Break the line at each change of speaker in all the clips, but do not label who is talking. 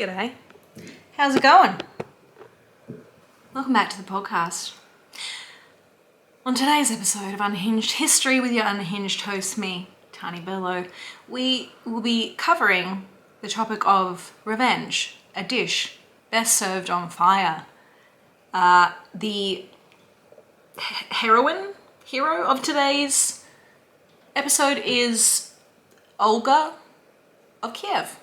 G'day. How's it going? Welcome back to the podcast. On today's episode of Unhinged History with your unhinged host, me, taniberlo, we will be covering the topic of revenge, a dish best served on fire. The hero of today's episode is Olga of Kiev,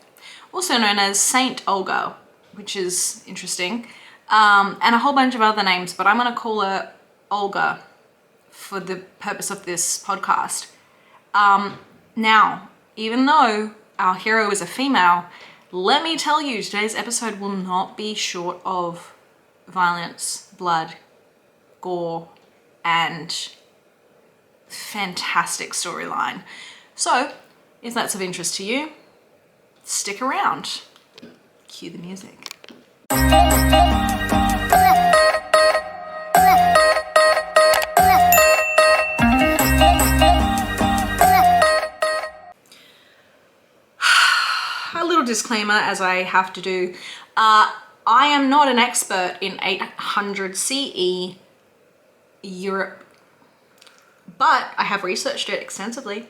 also known as Saint Olga, which is interesting, and a whole bunch of other names, but I'm going to call her Olga for the purpose of this podcast. Now, even though our hero is a female, let me tell you, today's episode will not be short of violence, blood, gore, and fantastic storyline. So, if that's of interest to you, stick around. Cue the music. A little disclaimer, as I have to do. I am not an expert in 800 CE Europe, but I have researched it extensively,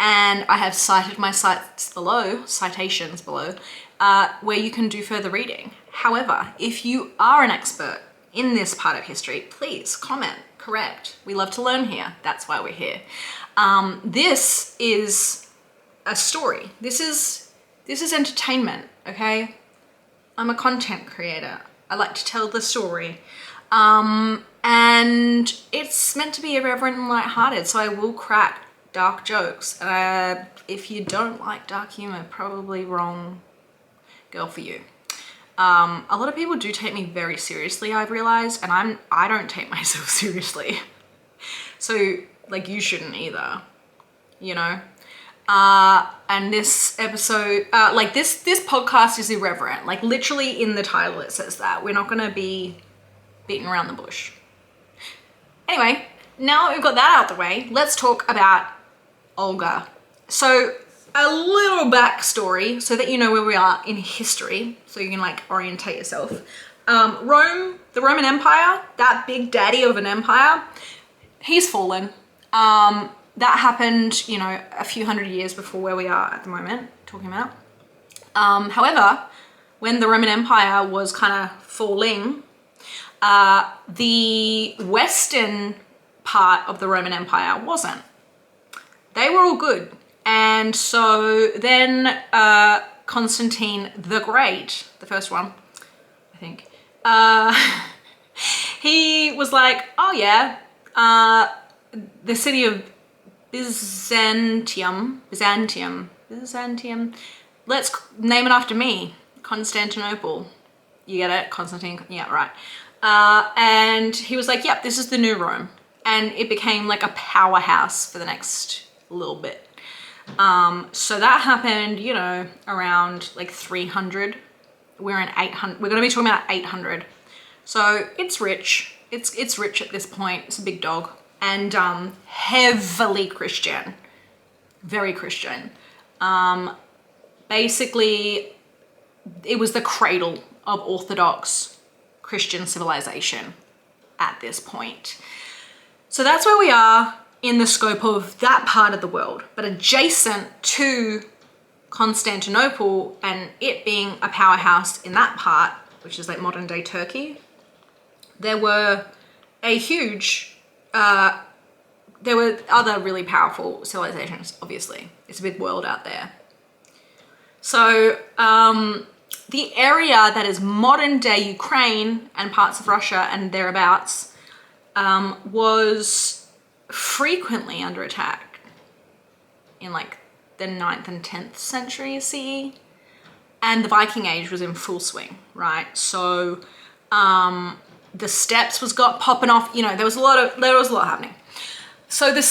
and I have cited my citations below, where you can do further reading. However, if you are an expert in this part of history, please comment, correct. We love to learn here. That's why we're here. This is a story. This is entertainment, okay? I'm a content creator. I like to tell the story. And it's meant to be irreverent and lighthearted, so I will crack dark jokes. If you don't like dark humor, probably wrong girl for you. A lot of people do take me very seriously, I've realized, and I don't take myself seriously. So, like, you shouldn't either, you know? And this episode, this podcast is irreverent. Like, literally in the title it says that. We're not gonna be beating around the bush. Anyway, now that we've got that out the way, let's talk about Olga. So, a little backstory so that you know where we are in history, so you can like orientate yourself. Rome, the Roman Empire, that big daddy of an empire, he's fallen. That happened, you know, a few hundred years before where we are at the moment, talking about. However, when the Roman Empire was kind of falling, the western part of the Roman Empire wasn't. They were all good. And so then Constantine the Great, the first one, I think, he was like, oh yeah, the city of Byzantium, let's name it after me, Constantinople. You get it? Constantine, yeah, right. And he was like, yep, this is the new Rome. And it became like a powerhouse for the next little bit. So that happened, you know, around like 300. We're in 800. We're going to be talking about 800. So it's rich. It's rich at this point. It's a big dog. And heavily Christian. Very Christian. Basically, it was the cradle of Orthodox Christian civilization at this point. So that's where we are in the scope of that part of the world. But adjacent to Constantinople and it being a powerhouse in that part, which is like modern day Turkey, there were a huge, there were other really powerful civilizations, obviously. It's a big world out there. So the area that is modern day Ukraine and parts of Russia and thereabouts was frequently under attack in like the 9th and 10th century CE, and the Viking Age was in full swing, right? So the steppes got popping off, you know, there was a lot happening. So the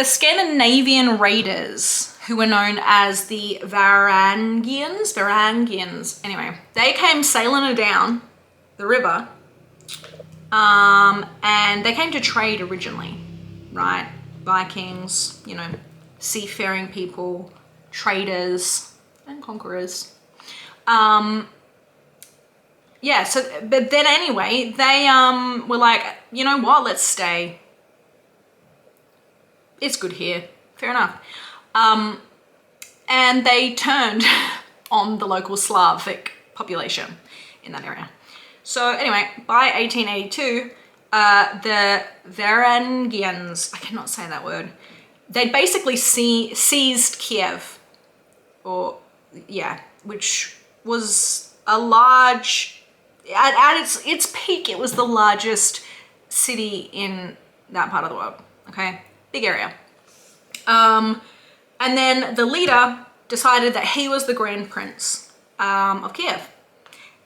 Scandinavian raiders, who were known as the Varangians, anyway, they came sailing down the river, and they came to trade originally, right? Vikings, you know, seafaring people, traders and conquerors. yeah, so, but then anyway, they were like, you know what, let's stay. It's good here, fair enough. And they turned on the local Slavic population in that area. So anyway, by 1882, the Varangians, I cannot say that word, they basically seized Kiev, or yeah, which was a large, at its peak, it was the largest city in that part of the world, okay? Big area. And then the leader decided that he was the Grand Prince of Kiev.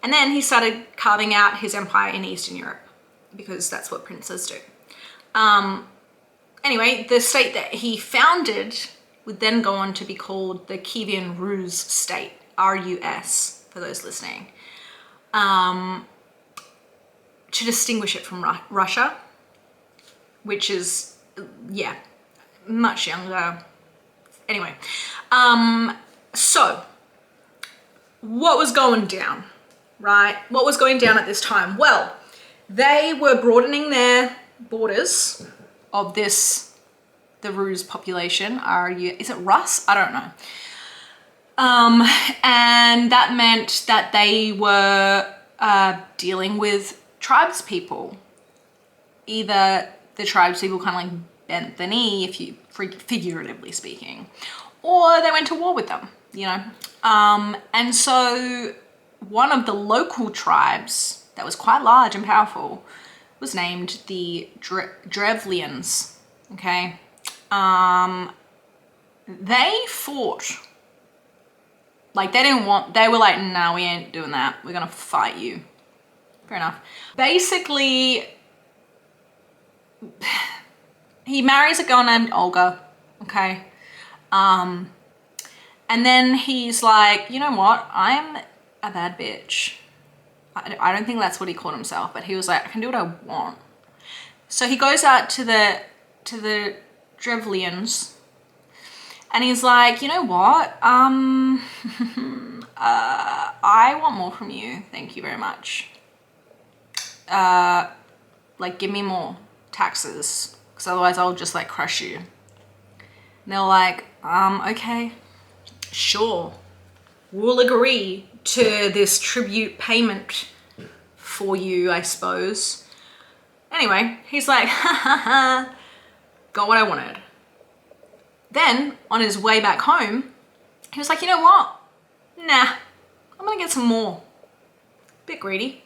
And then he started carving out his empire in Eastern Europe, because that's what princes do. Anyway, the state that he founded would then go on to be called the Kievan Rus state, R-U-S, for those listening, to distinguish it from Russia, which is, yeah, much younger. Anyway, so what was going down, right? What was going down at this time? Well, they were broadening their borders of the Rus population. Is it Rus? I don't know. And that meant that they were dealing with tribes people. Either the tribes people kind of like bent the knee, if you figuratively speaking, or they went to war with them, you know. And so one of the local tribes that was quite large and powerful was named the Drevlians, okay? They fought. Like, they were like, nah, we ain't doing that. We're gonna fight you. Fair enough. Basically, he marries a girl named Olga, okay? And then he's like, you know what? I'm a bad bitch. I don't think that's what he called himself, but he was like, I can do what I want. So he goes out to the Drevlians, and he's like, you know what? I want more from you. Thank you very much. Like, give me more taxes, because otherwise I'll just like crush you. And they're like, okay, sure. We'll agree to this tribute payment for you, I suppose. Anyway, he's like, ha ha ha, got what I wanted. Then, on his way back home, he was like, you know what? Nah, I'm gonna get some more. Bit greedy.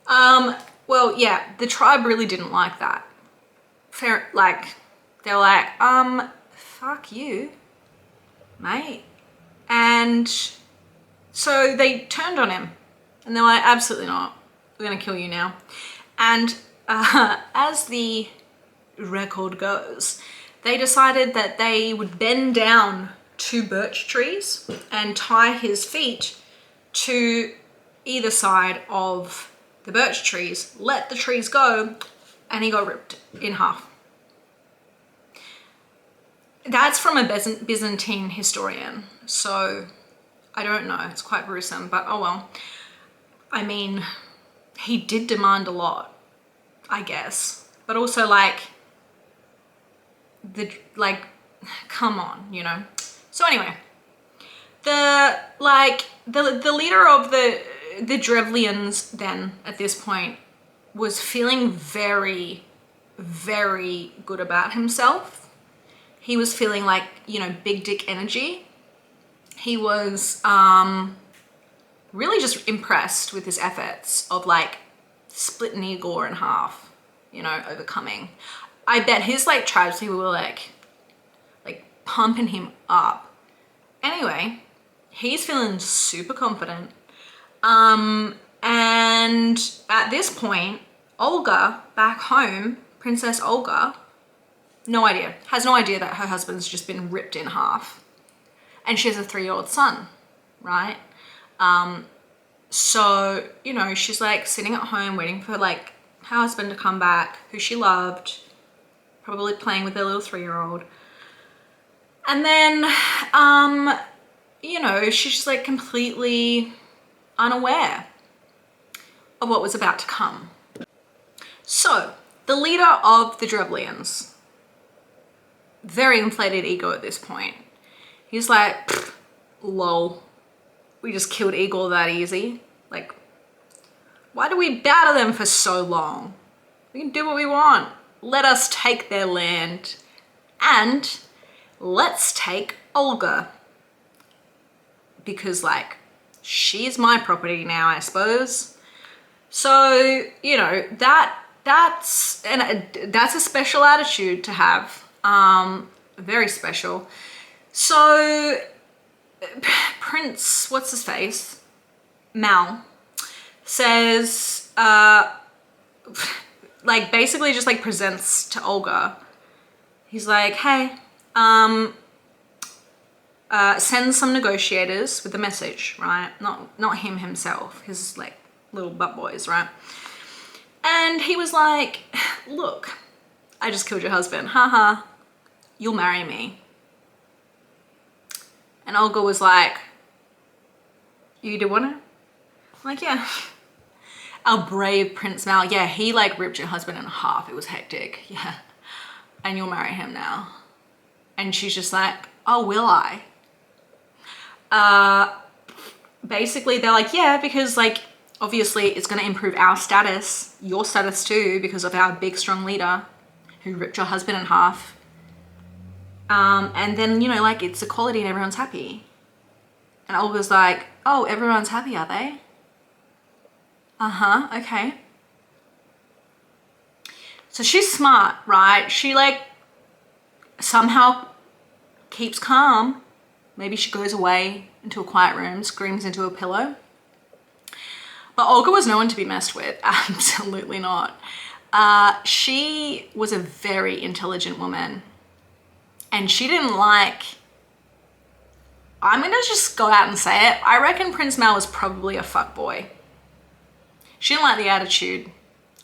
Well, yeah, the tribe really didn't like that. Fair, like, they're like, fuck you, mate. And so they turned on him, and they're like, absolutely not. We're gonna kill you now. And as the record goes, they decided that they would bend down 2 birch trees and tie his feet to either side of the birch trees, let the trees go, and he got ripped in half. That's from a Byzantine historian, so I don't know, it's quite gruesome, but oh well. I mean, he did demand a lot, I guess, but also like, come on, you know. So anyway, the leader of the Drevlians then at this point was feeling very, very good about himself. He was feeling like, you know, big dick energy. He was really just impressed with his efforts of like splitting Igor in half, you know, overcoming. I bet his like tribespeople were like pumping him up. Anyway, he's feeling super confident. And at this point, Olga back home, Princess Olga, has no idea that her husband's just been ripped in half. And she has a 3-year-old son, right? So, you know, she's like sitting at home waiting for like her husband to come back, who she loved, probably playing with their little 3-year-old. And then, you know, she's just like completely unaware of what was about to come. So the leader of the Drevlians, very inflated ego at this point. He's like, lol, we just killed Igor that easy. Like, why do we bow to them for so long? We can do what we want. Let us take their land, and let's take Olga. Because like, she's my property now, I suppose. So, you know, that's a special attitude to have. Very special. So Prince, what's his face? Mal says, like basically just like presents to Olga. He's like, hey, send some negotiators with the message, right? Not him himself, his like little butt boys, right? And he was like, look, I just killed your husband, haha, you'll marry me. And Olga was like, you do want it? I'm like, yeah. Our brave Prince Mal, yeah, he like ripped your husband in half. It was hectic, yeah. And you'll marry him now. And she's just like, oh, will I? Basically they're like, yeah, because like, obviously it's gonna improve our status, your status too, because of our big strong leader who ripped your husband in half. And then, you know, like it's equality and everyone's happy. And Olga's like, oh, everyone's happy, are they? Uh-huh, okay. So she's smart, right? She like somehow keeps calm. Maybe she goes away into a quiet room, screams into a pillow. But Olga was no one to be messed with. Absolutely not. She was a very intelligent woman. And she didn't like, I'm gonna just go out and say it, I reckon Prince Mal was probably a fuckboy. She didn't like the attitude,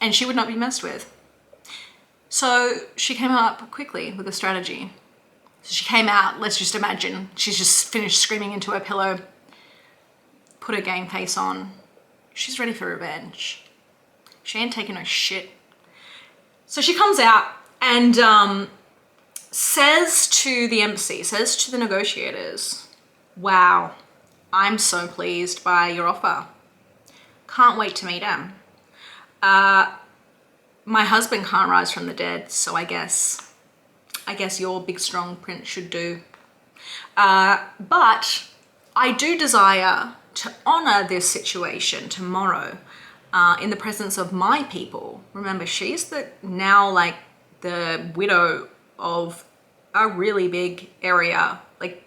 and she would not be messed with. So she came up quickly with a strategy. So she came out, let's just imagine, she's just finished screaming into her pillow, put her game face on. She's ready for revenge. She ain't taking no shit. So she comes out and says to the embassy, says to the negotiators, wow, I'm so pleased by your offer. Can't wait to meet him. My husband can't rise from the dead, so I guess your big strong prince should do. But I do desire to honor this situation tomorrow in the presence of my people. Remember, she's now like the widow of a really big area. Like,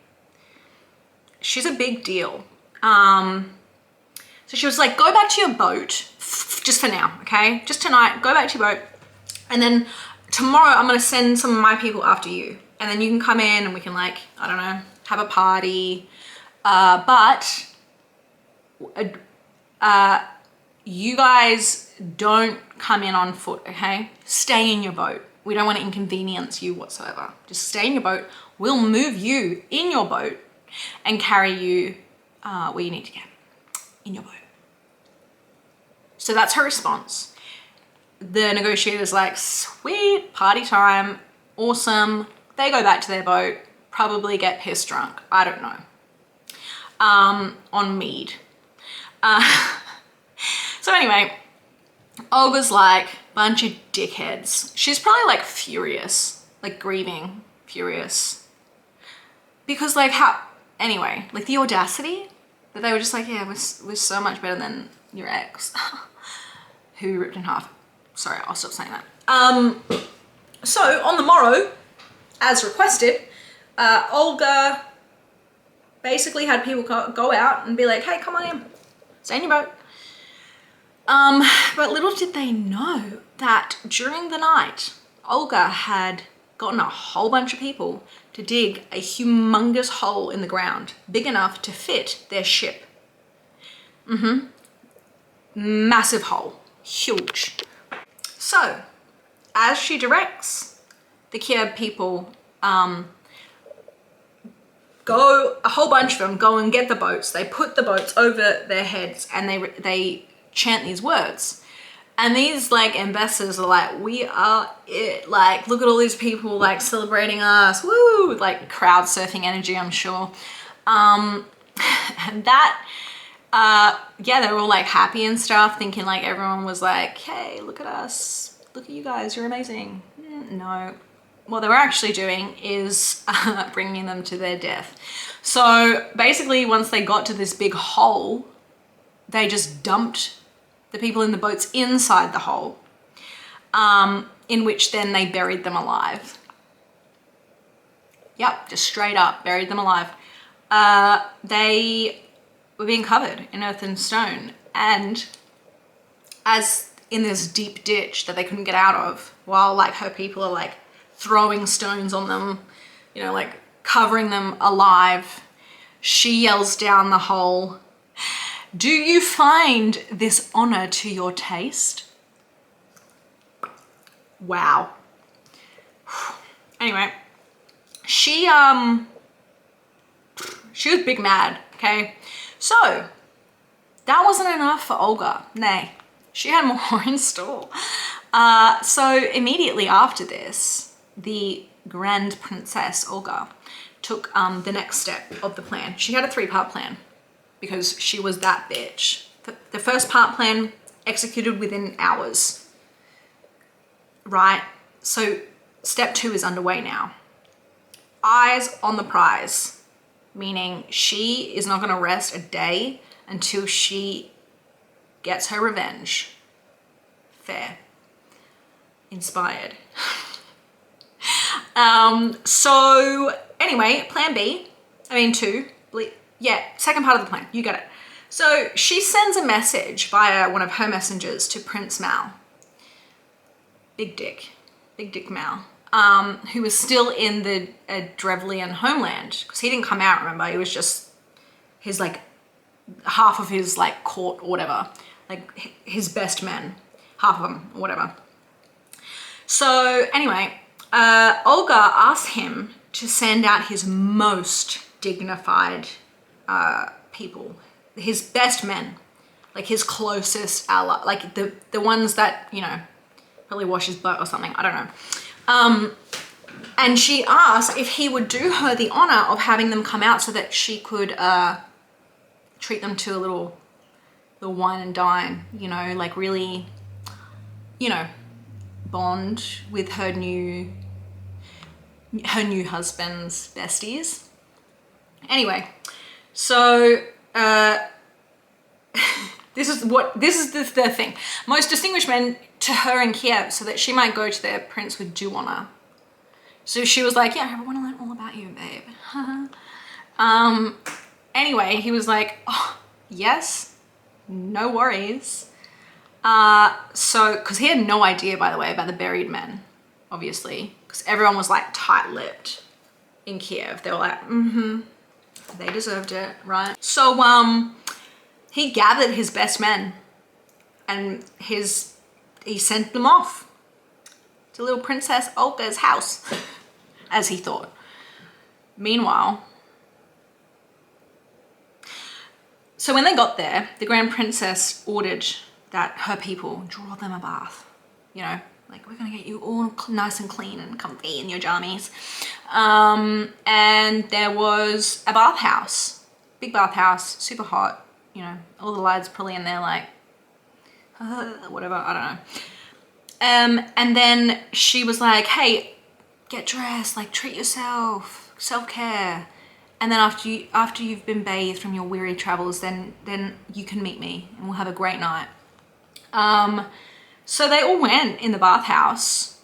she's a big deal. So she was like, go back to your boat, just for now, okay? Just tonight, go back to your boat. And then tomorrow I'm gonna send some of my people after you. And then you can come in and we can like, I don't know, have a party. But you guys don't come in on foot, okay? Stay in your boat. We don't want to inconvenience you whatsoever. Just stay in your boat. We'll move you in your boat and carry you where you need to go, in your boat. So that's her response. The negotiator's like, sweet, party time, awesome. They go back to their boat, probably get pissed drunk, I don't know, on mead. So anyway, Olga's like, bunch of dickheads. She's probably like furious, like grieving, furious. Because like anyway, like the audacity that they were just like, yeah, we're so much better than your ex who ripped in half. Sorry, I'll stop saying that. So on the morrow, as requested, Olga basically had people go out and be like, hey, come on in, stay in your boat. But little did they know that during the night, Olga had gotten a whole bunch of people to dig a humongous hole in the ground, big enough to fit their ship. Massive hole, huge. So, as she directs, the Kiev people go, a whole bunch of them go and get the boats. They put the boats over their heads and they chant these words. And these like ambassadors are like, we are it. Like, look at all these people like celebrating us. Woo! Like crowd surfing energy, I'm sure. And that, yeah, they were all like happy and stuff, thinking like everyone was like, hey, look at us. Look at you guys. You're amazing. No. What they were actually doing is bringing them to their death. So basically, once they got to this big hole, they just dumped the people in the boats inside the hole, in which then they buried them alive. Yep, just straight up buried them alive. They were being covered in earth and stone, and as in this deep ditch that they couldn't get out of, while like her people are like throwing stones on them, you know, like covering them alive, she yells down the hole, "Do you find this honor to your taste?" Wow. Anyway, she was big mad, okay? So that wasn't enough for Olga. Nay, she had more in store. So immediately after this, the Grand Princess Olga took the next step of the plan. She had a 3-part plan because she was that bitch. The first part plan executed within hours, right? So step 2 is underway now. Eyes on the prize, meaning she is not going to rest a day until she gets her revenge. Fair. Inspired. So anyway, plan B, 2, yeah, second part of the plan, you get it. So she sends a message via one of her messengers to Prince Mal. Big dick Mal, who was still in the Drevlian homeland, because he didn't come out, remember, he was just his like half of his like court or whatever, like his best men, half of them or whatever. So anyway, Olga asked him to send out his most dignified people, his best men, like his closest ally, like the ones that, you know, probably wash his butt or something, I don't know. And she asked if he would do her the honor of having them come out so that she could treat them to a little wine and dine, you know, like really, you know, bond with her new husband's besties. Anyway, so this is the thing. Most distinguished men to her in Kiev, so that she might go to their prince with due honor. So she was like, yeah, I want to learn all about you, babe. Anyway, he was like, oh, yes, no worries. So, because he had no idea, by the way, about the buried men, obviously, because everyone was like tight-lipped in Kiev. They were like, they deserved it, right? So, he gathered his best men and he sent them off to little Princess Olga's house, as he thought. Meanwhile, so when they got there, the Grand Princess ordered that her people draw them a bath, you know, like, we're gonna get you all nice and clean and comfy in your jammies. And there was a bathhouse, big bathhouse, super hot, you know, all the lads probably in there like, whatever, I don't know. And then she was like, hey, get dressed, like treat yourself, self-care. And then after you've been bathed from your weary travels, then you can meet me and we'll have a great night. So they all went in the bathhouse,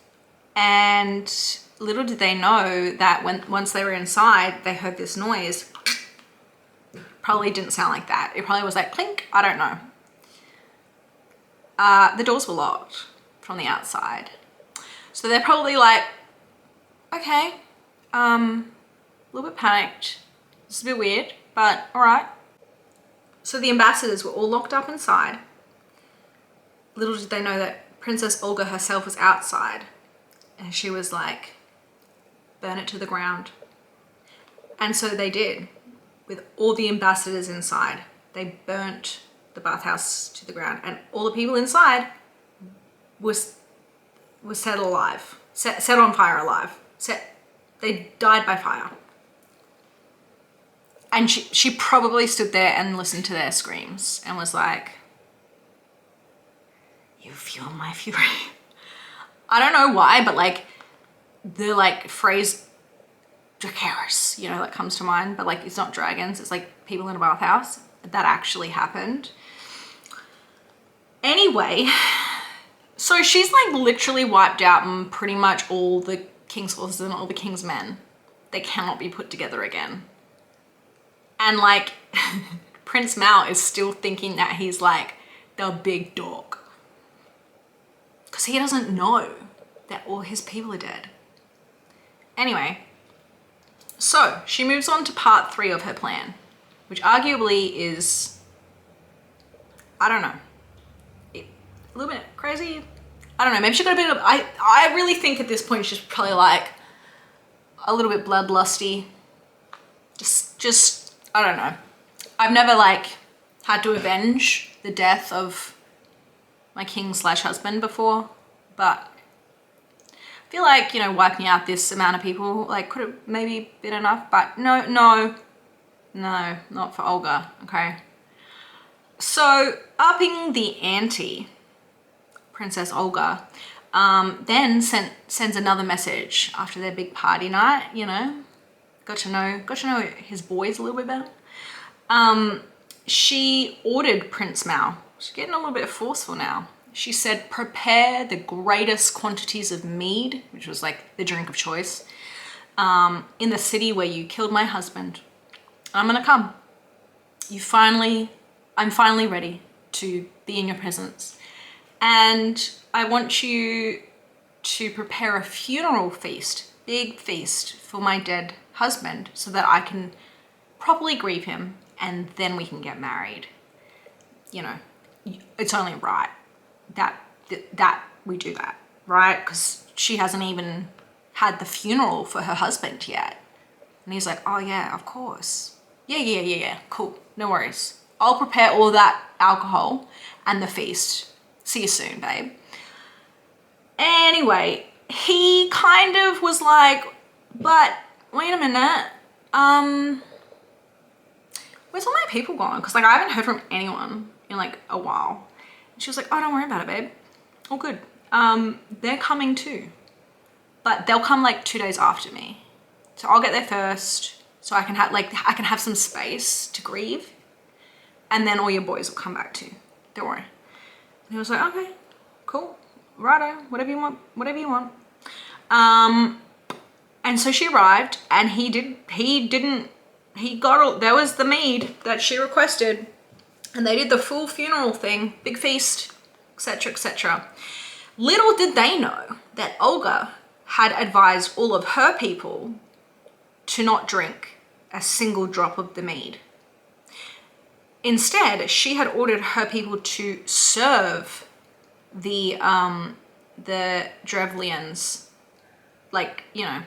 and little did they know that once they were inside, they heard this noise. Probably didn't sound like that. It probably was like clink, I don't know. The doors were locked from the outside. So they're probably like, okay, a little bit panicked. It's a bit weird, but all right. So the ambassadors were all locked up inside. Little did they know that Princess Olga herself was outside, and she was like, burn it to the ground. And so they did, with all the ambassadors inside. They burnt the bathhouse to the ground, and all the people inside was set alive, set on fire alive. They died by fire. And she probably stood there and listened to their screams and was like, you feel my fury. I don't know why, but like the like phrase Dracarys, you know, that comes to mind, but like it's not dragons, it's like people in a bathhouse. That actually happened. Anyway, so she's like literally wiped out pretty much all the king's horses and all the king's men. They cannot be put together again. And like Prince Mal is still thinking that he's like the big dog, because he doesn't know that all his people are dead. Anyway, so she moves on to part 3 of her plan, which arguably is, I don't know, a little bit crazy. I don't know, maybe she got a bit of, I really think at this point she's probably like a little bit bloodlusty. Just, I don't know. I've never like had to avenge the death of my king/husband before, but I feel like, you know, wiping out this amount of people like could have maybe been enough, but no, not for Olga, okay? So upping the ante, Princess Olga then sends another message after their big party night, you know, got to know his boys a little bit better. She ordered Prince Mal, she's getting a little bit forceful now. She said, prepare the greatest quantities of mead, which was like the drink of choice, in the city where you killed my husband. I'm gonna come. I'm finally ready to be in your presence. And I want you to prepare a funeral feast, big feast for my dead husband, so that I can properly grieve him and then we can get married. You know, it's only right that we do that, right? Because she hasn't even had the funeral for her husband yet. And he's like, oh yeah, of course. Yeah, cool, no worries. I'll prepare all that alcohol and the feast. See you soon, babe. Anyway, he kind of was like, but wait a minute, where's all my people gone? Because like I haven't heard from anyone in like a while. And she was like, oh, don't worry about it, babe. All good. They're coming too, but they'll come like 2 days after me. So I'll get there first, so I can have some space to grieve, and then all your boys will come back too. Don't worry. And he was like, okay, cool, righto, whatever you want. And so she arrived, and there was the mead that she requested, and they did the full funeral thing, big feast, etc., etc. Little did they know that Olga had advised all of her people to not drink a single drop of the mead. Instead, she had ordered her people to serve the Drevlians, like, you know,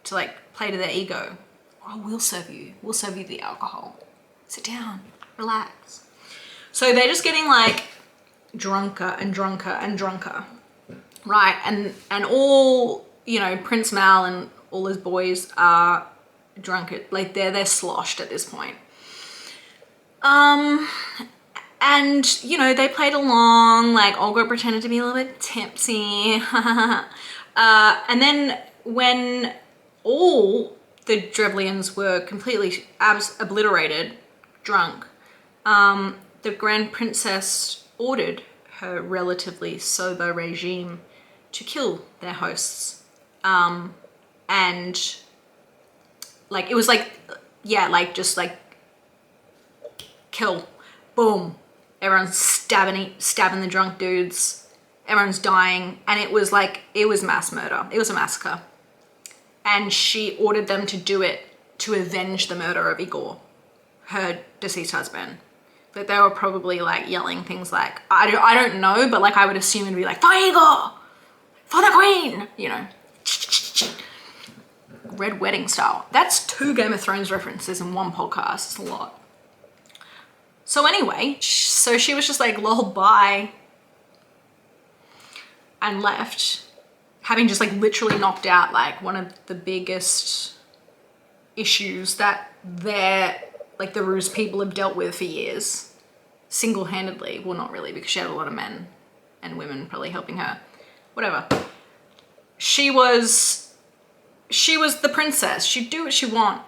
to like play to their ego. Oh, we'll serve you the alcohol. Sit down, relax. So they're just getting like drunker and drunker and drunker, right? And all, you know, Prince Mal and all his boys are drunk, like they're sloshed at this point. And you know, they played along, like Olga pretended to be a little bit tipsy. And then when all the Drevlians were completely obliterated, drunk, the Grand Princess ordered her relatively sober regime to kill their hosts. And like, it was like, yeah, like just like kill, boom. Everyone's stabbing the drunk dudes. Everyone's dying. And it was mass murder. It was a massacre. And she ordered them to do it to avenge the murder of Igor, her deceased husband. But they were probably like yelling things like, I don't know, but like I would assume it'd be like, for Igor, for the queen, you know. Red Wedding style. That's 2 Game of Thrones references in one podcast. It's a lot. So anyway, so she was just like, lol, bye, and left, having just like literally knocked out like one of the biggest issues that the Rus people have dealt with for years, single-handedly. Well, not really, because she had a lot of men and women probably helping her. Whatever. She was the princess. She'd do what she wanted,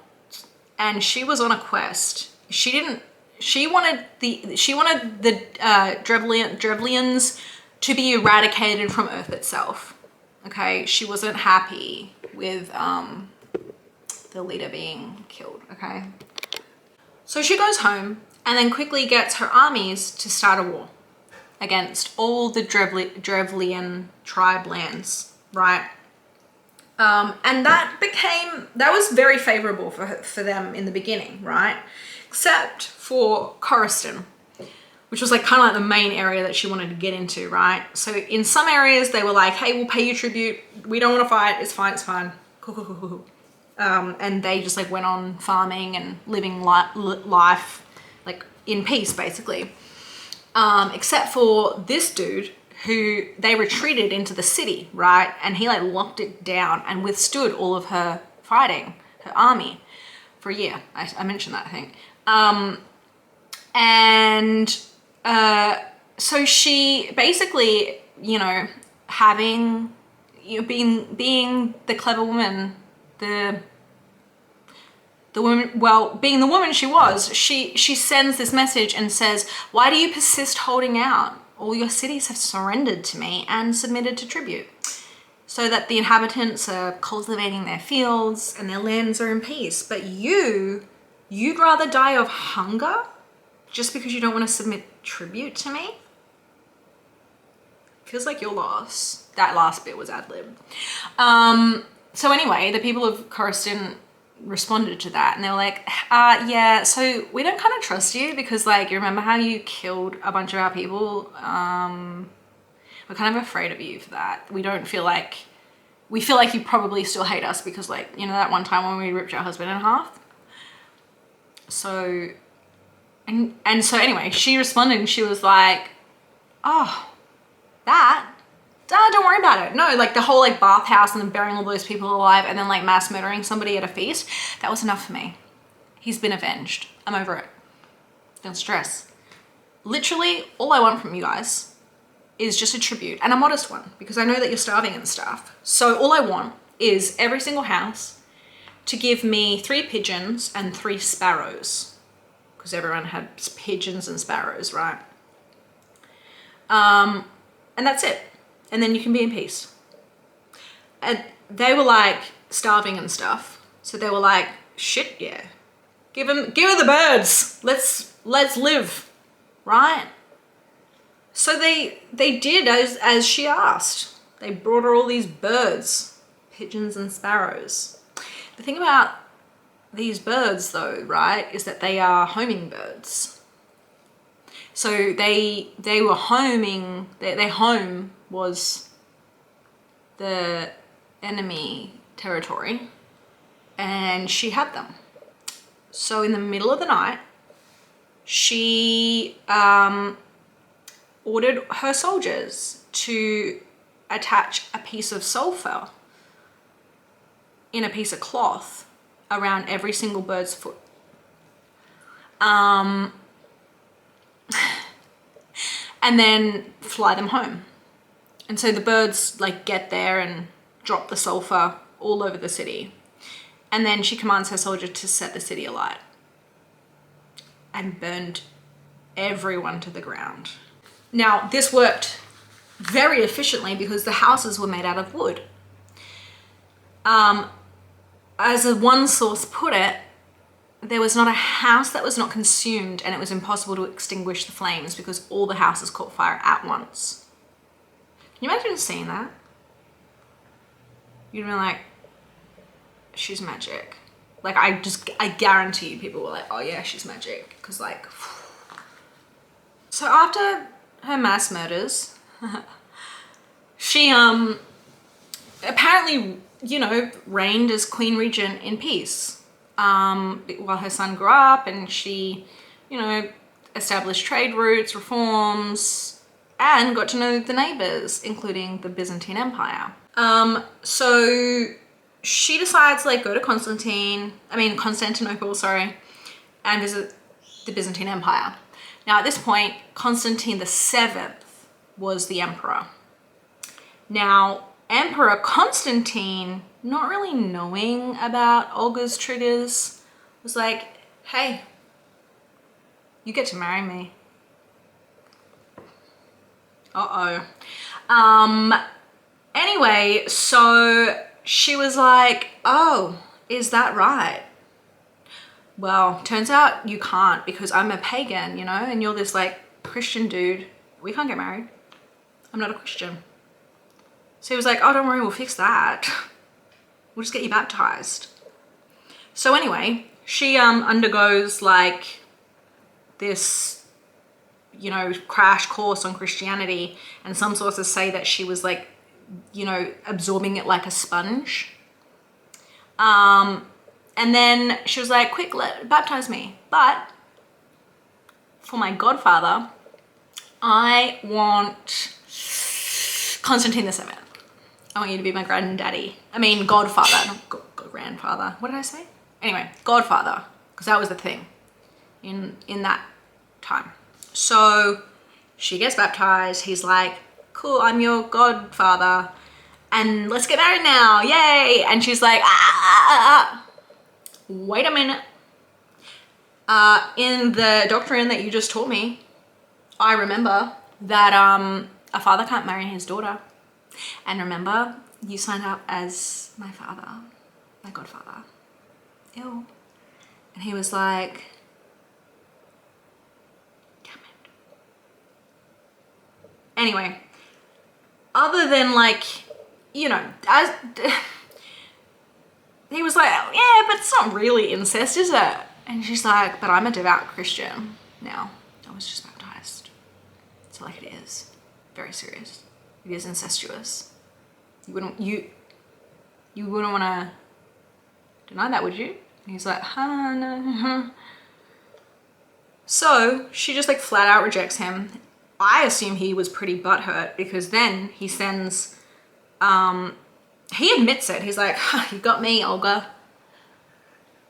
and she was on a quest. She wanted the Drevlians to be eradicated from Earth itself. Okay, she wasn't happy with the leader being killed. Okay, so she goes home and then quickly gets her armies to start a war against all the Drevlian tribe lands, right? And that was very favorable for them in the beginning, right? Except for Khorestan, which was like kind of like the main area that she wanted to get into, right? So in some areas they were like, hey, we'll pay you tribute. We don't want to fight. It's fine. Cool. And they just like went on farming and living life like in peace, basically. Except for this dude who they retreated into the city, right? And he like locked it down and withstood all of her fighting, her army, for a year. I mentioned that, I think. So she basically, being the clever woman, being the woman she was, she sends this message and says, why do you persist holding out? All your cities have surrendered to me and submitted to tribute, so that the inhabitants are cultivating their fields and their lands are in peace. But you'd rather die of hunger just because you don't want to submit tribute to me? Feels like your loss. That last bit was ad-lib. So anyway, the people of Khorestan responded to that and they were like, yeah, so we don't kind of trust you because like, you remember how you killed a bunch of our people? We're kind of afraid of you for that. We feel like you probably still hate us because like, that one time when we ripped your husband in half. So, and so anyway, she responded and she was like, oh, don't worry about it. No, like the whole like bathhouse and then burying all those people alive and then like mass murdering somebody at a feast, that was enough for me. He's been avenged. I'm over it. Don't stress. Literally, all I want from you guys is just a tribute, and a modest one, because I know that you're starving and stuff. So all I want is every single house to give me 3 pigeons and 3 sparrows, because everyone had pigeons and sparrows, right? And that's it. And then you can be in peace. And they were like starving and stuff. So they were like, shit, yeah. Give her the birds. Let's live, right? So they did as she asked. They brought her all these birds, pigeons and sparrows. The thing about these birds though, right, is that they are homing birds. So they were homing, their home was the enemy territory, and she had them. So in the middle of the night, she ordered her soldiers to attach a piece of sulfur in a piece of cloth around every single bird's foot. And then fly them home. And so the birds like get there and drop the sulfur all over the city. And then she commands her soldier to set the city alight and burned everyone to the ground. Now, this worked very efficiently because the houses were made out of wood. As one source put it, there was not a house that was not consumed, and it was impossible to extinguish the flames because all the houses caught fire at once. Can you imagine seeing that? You'd be like, she's magic. Like, I guarantee you people were like, oh yeah, she's magic. Because like, so after her mass murders, she apparently, reigned as Queen Regent in peace. While her son grew up, and she, established trade routes, reforms, and got to know the neighbors, including the Byzantine Empire. So she decides to like go to Constantinople, sorry, and visit the Byzantine Empire. Now at this point, Constantine the Seventh was the emperor. Now, Emperor Constantine, not really knowing about Olga's triggers, was like, hey, you get to marry me. Anyway, so she was like, oh, is that right? Well, turns out you can't, because I'm a pagan, you know, and you're this like Christian dude. We can't get married. I'm not a Christian. So he was like, oh, don't worry, we'll fix that. We'll just get you baptized. So anyway, she undergoes like this, you know, crash course on Christianity, and some sources say that she was like, you know, absorbing it like a sponge. And then she was like, quick, baptize me. But for my godfather, I want Constantine the Seventh. I want you to be my granddaddy. I mean, godfather, not grandfather. What did I say? Anyway, godfather, because that was the thing in that time. So she gets baptized. He's like, cool, I'm your godfather, and let's get married now, yay. And she's like, wait a minute. In the doctrine that you just taught me, I remember that a father can't marry his daughter. And remember, you signed up as my father, my godfather. Ew. And he was like, damn it. Anyway, other than like, you know, he was like, yeah, but it's not really incest, is it? And she's like, but I'm a devout Christian now. I was just baptized. So like it is very serious. It is incestuous. You wouldn't want to deny that, would you? And he's like, no. So she just like flat out rejects him. I assume he was pretty butthurt, because then he sends, he admits it. He's like, you got me, Olga.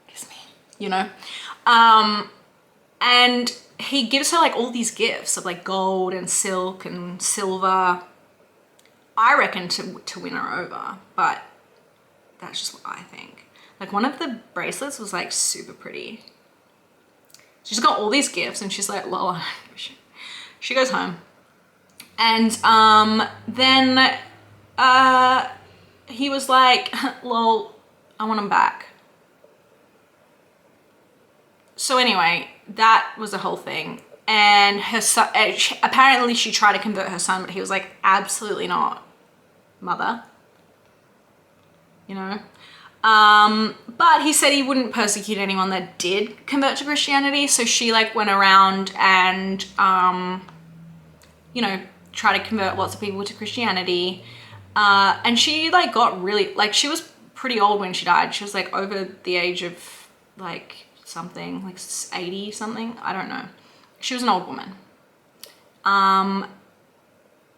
Kiss me, you know? And he gives her like all these gifts of like gold and silk and silver, I reckon to win her over, but that's just what I think. Like one of the bracelets was like super pretty. She's got all these gifts and she's like, lol. She goes home. And then he was like, lol, I want him back. So anyway, that was the whole thing. And her son, apparently she tried to convert her son, but he was like, absolutely not, mother. You know? But he said he wouldn't persecute anyone that did convert to Christianity. So she like went around and, you know, tried to convert lots of people to Christianity. And she like got really, like she was pretty old when she died. She was like over the age of like something, like 80 something. I don't know. She was an old woman.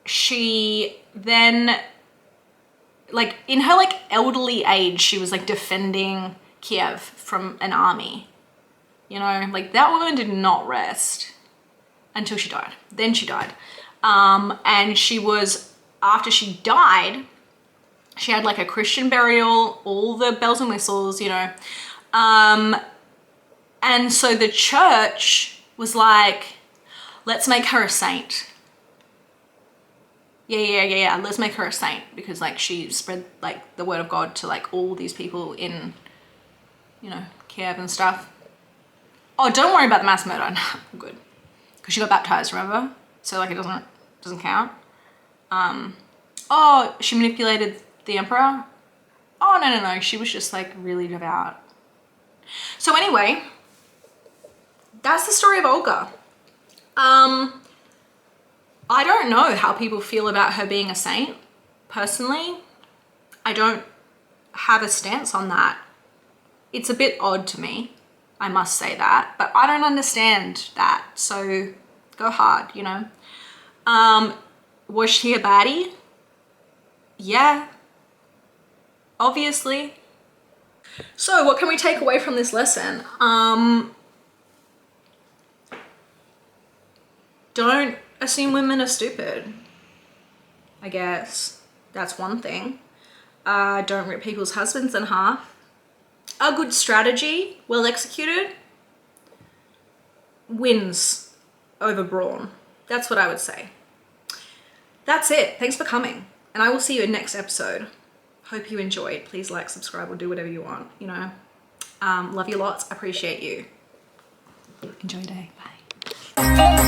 She then, like in her like elderly age, she was like defending Kiev from an army. You know, like that woman did not rest until she died. Then she died. And she was, after she died, she had like a Christian burial, all the bells and whistles, you know. And so the church was like, let's make her a saint. Yeah, let's make her a saint, because like she spread like the word of God to like all these people in, you know, Kiev and stuff. Oh, don't worry about the mass murder. I'm good. Because she got baptized, remember? So like it doesn't count. Oh, she manipulated the emperor? Oh, no. She was just like really devout. So anyway, that's the story of Olga. I don't know how people feel about her being a saint. Personally, I don't have a stance on that. It's a bit odd to me. I must say that, but I don't understand that. So go hard, you know? Was she a baddie? Yeah, obviously. So what can we take away from this lesson? Don't assume women are stupid, I guess. That's one thing. Don't rip people's husbands in half. A good strategy, well executed, wins over brawn. That's what I would say. That's it. Thanks for coming. And I will see you in next episode. Hope you enjoyed. Please like, subscribe, or do whatever you want, you know. Love you lots. Appreciate you. Enjoy your day. Bye.